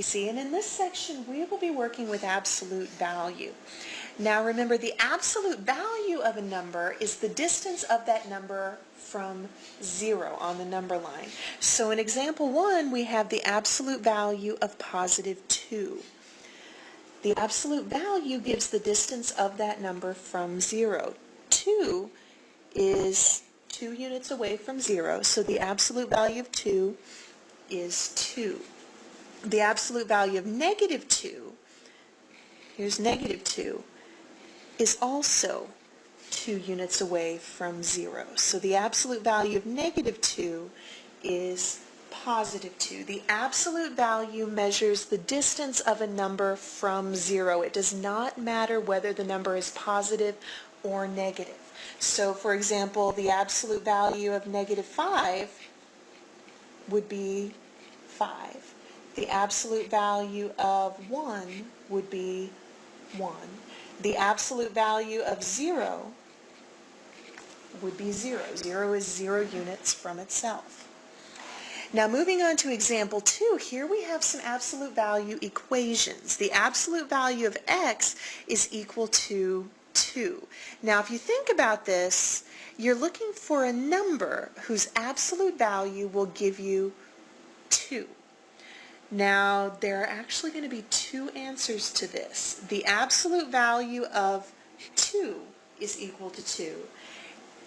And in this section we will be working with absolute value. Now remember, the absolute value of a number is the distance of that number from 0 on the number line. So in example 1 we have the absolute value of positive 2. The absolute value gives the distance of that number from 0. 2 is 2 units away from 0, so the absolute value of 2 is 2. The absolute value of negative 2, here's negative 2, is also 2 units away from 0. So the absolute value of negative 2 is positive 2. The absolute value measures the distance of a number from 0. It does not matter whether the number is positive or negative. So for example, the absolute value of negative 5 would be 5. The absolute value of 1 would be 1. The absolute value of 0 would be 0. 0 is 0 units from itself. Now moving on to example 2, here we have some absolute value equations. The absolute value of x is equal to 2. Now if you think about this, you're looking for a number whose absolute value will give you 2. Now, there are actually going to be 2 answers to this. The absolute value of 2 is equal to 2.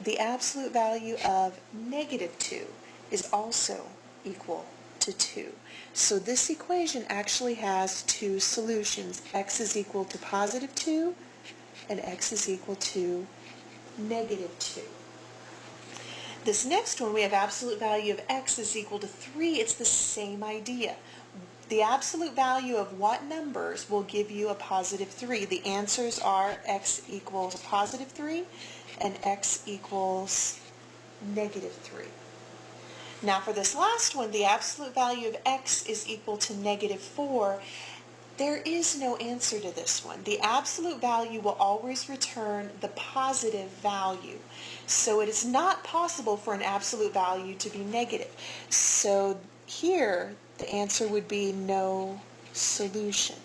The absolute value of negative 2 is also equal to 2. So this equation actually has 2 solutions. X is equal to positive 2 and x is equal to negative 2. This next one, we have absolute value of x is equal to 3. It's the same idea. The absolute value of what numbers will give you a positive 3? The answers are x equals positive 3 and x equals negative 3. Now for this last one, the absolute value of x is equal to negative 4. There is no answer to this one. The absolute value will always return the positive value. So it is not possible for an absolute value to be negative. So here, the answer would be no solution.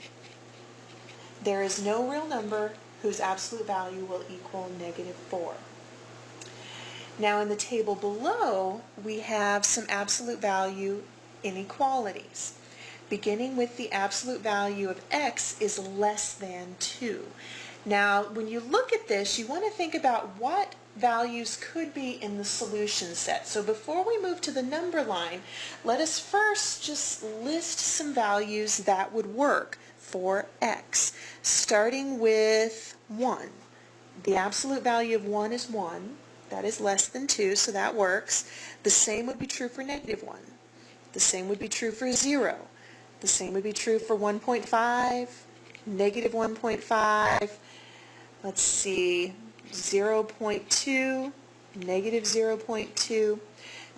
There is no real number whose absolute value will equal negative 4. Now in the table below, we have some absolute value inequalities, beginning with the absolute value of x is less than 2. Now, when you look at this, you want to think about what values could be in the solution set. So before we move to the number line, let us first just list some values that would work for x, starting with 1. The absolute value of 1 is 1. That is less than 2, so that works. The same would be true for negative 1. The same would be true for 0. The same would be true for 1.5, negative 1.5, let's see, 0.2, negative 0.2.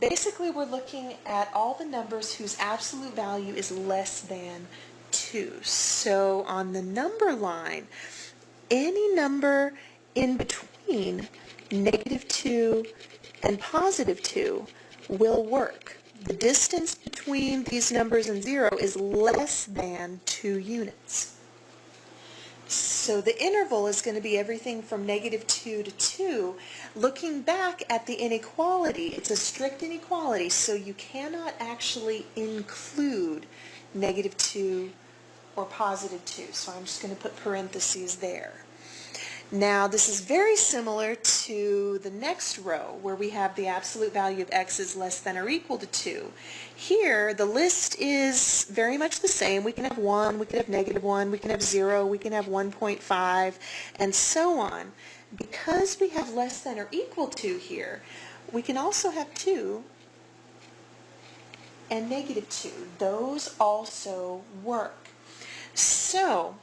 Basically, we're looking at all the numbers whose absolute value is less than 2. So on the number line, any number in between negative 2 and positive 2 will work. The distance between these numbers and 0 is less than 2 units. So the interval is going to be everything from negative 2 to 2. Looking back at the inequality, it's a strict inequality, so you cannot actually include negative 2 or positive 2. So I'm just going to put parentheses there. Now this is very similar to the next row where we have the absolute value of x is less than or equal to 2. Here the list is very much the same. We can have 1, we can have negative 1, we can have 0, we can have 1.5, and so on. Because we have less than or equal to here, we can also have 2 and negative 2. Those also work. So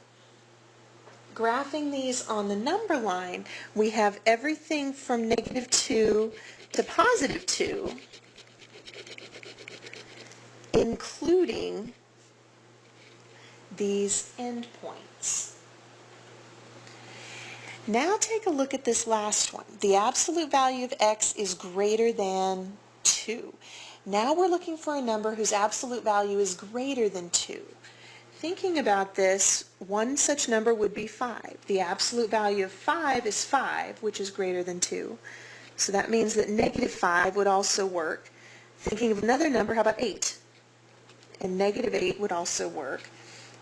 graphing these on the number line, we have everything from negative 2 to positive 2, including these endpoints. Now take a look at this last one. The absolute value of x is greater than 2. Now we're looking for a number whose absolute value is greater than 2. thinking about this, one such number would be 5. The absolute value of 5 is 5, which is greater than 2. So that means that negative 5 would also work. Thinking of another number, how about 8? And negative 8 would also work.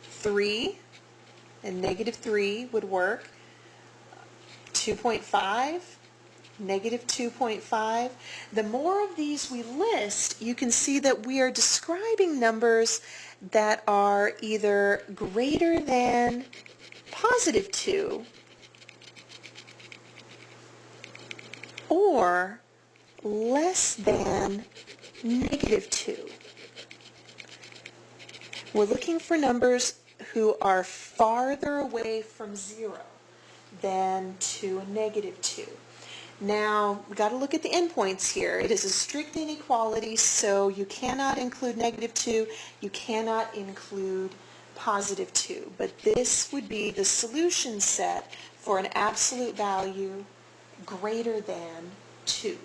3 and negative 3 would work. 2.5, negative 2.5. The more of these we list, you can see that we are describing numbers that are either greater than positive 2 or less than negative 2. We're looking for numbers who are farther away from 0 than 2 and negative 2. Now, we've got to look at the endpoints here. It is a strict inequality, so you cannot include negative 2, you cannot include positive 2. But this would be the solution set for an absolute value greater than 2.